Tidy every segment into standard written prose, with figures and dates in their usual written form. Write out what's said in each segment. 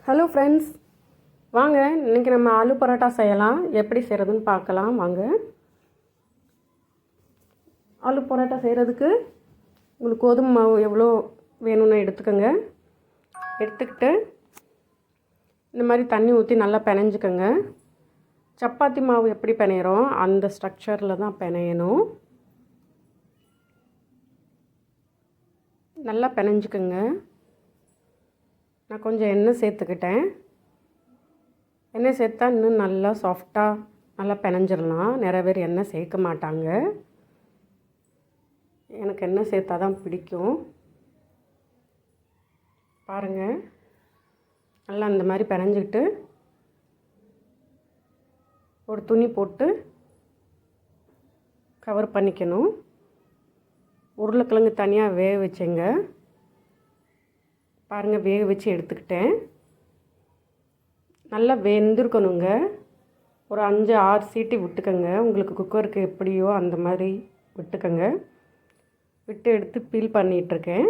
Hello friends, வாங்க இன்றைக்கி நம்ம ஆலு பரோட்டா செய்யலாம். எப்படி செய்கிறதுன்னு பார்க்கலாம் வாங்க. ஆலு பரோட்டா செய்கிறதுக்கு உங்களுக்கு கோதுமை மாவு எவ்வளோ வேணும்னு எடுத்துக்கோங்க. எடுத்துக்கிட்டு இந்த மாதிரி தண்ணி ஊற்றி நல்லா பிணைஞ்சிக்கோங்க. சப்பாத்தி மாவு எப்படி பிணையிறோம் அந்த ஸ்ட்ரக்சரில் தான் பிணையணும். நல்லா பிணைஞ்சிக்கோங்க. நான் கொஞ்சம் எண்ணெய் சேர்த்துக்கிட்டேன். எண்ணெய் சேர்த்தா இன்னும் நல்லா சாஃப்டாக நல்லா பிணைஞ்சிடலாம். நிறைய பேர் எண்ணெய் சேர்க்க மாட்டாங்க. எனக்கு எண்ணெய் சேர்த்தா தான் பிடிக்கும். பாருங்கள், நல்லா இந்த மாதிரி பிணைஞ்சிக்கிட்டு ஒரு துணி போட்டு கவர் பண்ணிக்கணும். உருளைக்கிழங்கு தனியாக வேக வச்சேங்க. பாருங்கள், வேக வச்சு எடுத்துக்கிட்டேன். நல்லா வெந்திருக்கணுங்க. ஒரு 5-6 சீட்டி விட்டுக்கோங்க. உங்களுக்கு குக்கருக்கு எப்படியோ அந்த மாதிரி விட்டுக்கோங்க. விட்டு எடுத்து பீல் பண்ணிகிட்ருக்கேன்.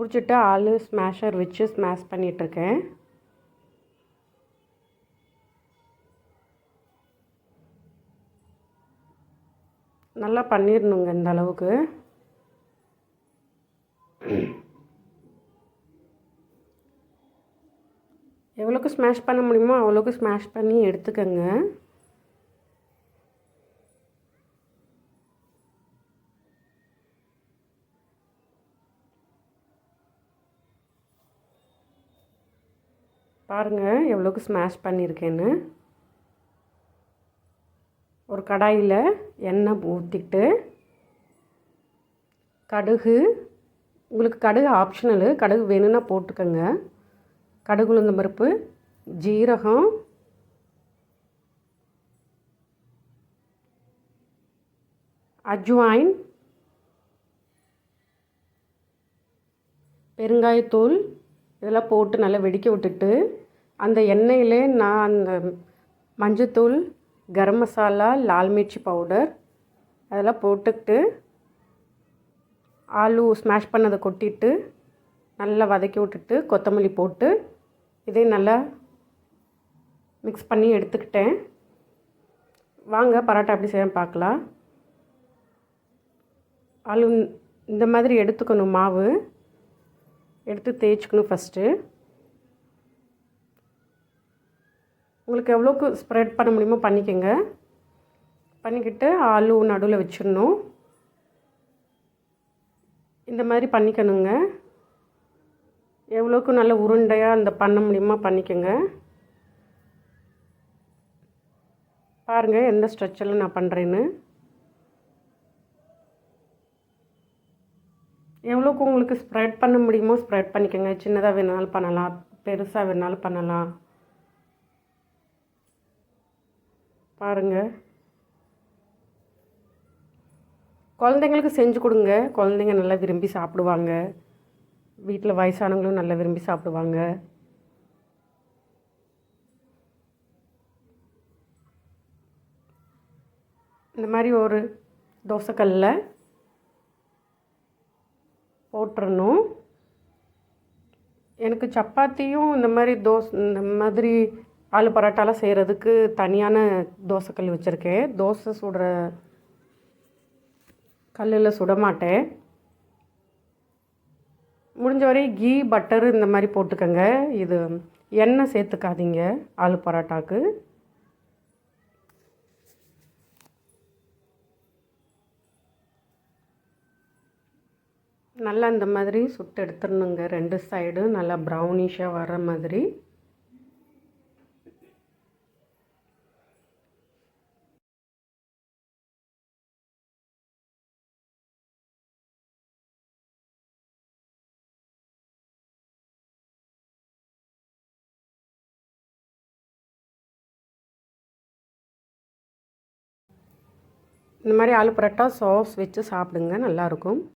உரிச்சிட்டு ஆலு ஸ்மாஷர் வச்சு ஸ்மாஷ் பண்ணிகிட்ருக்கேன். நல்லா பண்ணிடணுங்க இந்த அளவுக்கு. எவ்வளோக்கு ஸ்மாஷ் பண்ண முடியுமோ அவ்வளோக்கு ஸ்மாஷ் பண்ணி எடுத்துக்கோங்க. பாருங்கள் எவ்வளோக்கு ஸ்மாஷ் பண்ணியிருக்கேன்னு. ஒரு கடாயில் எண்ணெய் ஊற்றிட்டு கடுகு, உங்களுக்கு கடுகு ஆப்ஷனலு, கடுகு வேணும்னா போட்டுக்கோங்க. கடுகு, உளுந்தம் பருப்பு, ஜீரகம், அஜ்வாயின், பெருங்காயத்தூள் இதெல்லாம் போட்டு நல்லா வெடிக்க விட்டுட்டு அந்த எண்ணெயிலே நான் அந்த மஞ்சத்தூள், கரம் மசாலா, லால் மிர்ச்சி பவுடர் அதெல்லாம் போட்டுக்கிட்டு ஆலு ஸ்மாஷ் பண்ணதை கொட்டிட்டு நல்லா வதக்கி விட்டுட்டு கொத்தமல்லி போட்டு இதே நல்லா மிக்ஸ் பண்ணி எடுத்துக்கிட்டேன். வாங்க பரோட்டா எப்படி செய்ய பார்க்கலாம். ஆலு இந்த மாதிரி எடுத்துக்கணும். மாவு எடுத்து தேய்ச்சிக்கணும் ஃபஸ்ட்டு. உங்களுக்கு எவ்வளோக்கு ஸ்ப்ரெட் பண்ண முடியுமோ பண்ணிக்கோங்க. பண்ணிக்கிட்டு ஆலு நடுவில் வச்சிடணும். இந்த மாதிரி பண்ணிக்கணுங்க. எவ்வளோக்கு நல்ல உருண்டையாக அந்த பண்ண முடியுமா பண்ணிக்கோங்க. பாருங்கள் எந்த ஸ்ட்ரெச்சரில் நான் பண்ணுறேன்னு. எவ்வளோக்கு உங்களுக்கு ஸ்ப்ரெட் பண்ண முடியுமோ ஸ்ப்ரெட் பண்ணிக்கோங்க. சின்னதாக வேணாலும் பண்ணலாம், பெருசாக வேணாலும் பண்ணலாம். பாருங்கள், குழந்தைங்களுக்கு செஞ்சு கொடுங்க. குழந்தைங்க நல்லா விரும்பி சாப்பிடுவாங்க. வீட்டில் வயசானவங்களும் நல்லா விரும்பி சாப்பிடுவாங்க. இந்த மாதிரி ஒரு தோசைக்கல்லில் போட்டுறணும். எனக்கு சப்பாத்தியும் இந்த மாதிரி ஆலு பரோட்டாலாம் செய்கிறதுக்கு தனியான தோசைக்கல் வச்சுருக்கேன். தோசை சுடுற கல்லில் சுட மாட்டேன். முடிஞ்ச வரை கீ, பட்டரு இந்த மாதிரி போட்டுக்கோங்க. இது எண்ணெய் சேர்த்துக்காதீங்க ஆலு பரோட்டாக்கு. நல்லா இந்த மாதிரி சுட்டு எடுத்துடணுங்க. 2 சைடும் நல்லா ப்ரௌனிஷாக வர மாதிரி. இந்த மாதிரி ஆலு பரோட்டா சாஸ் வச்சு சாப்பிடுங்க, நல்லாயிருக்கும்.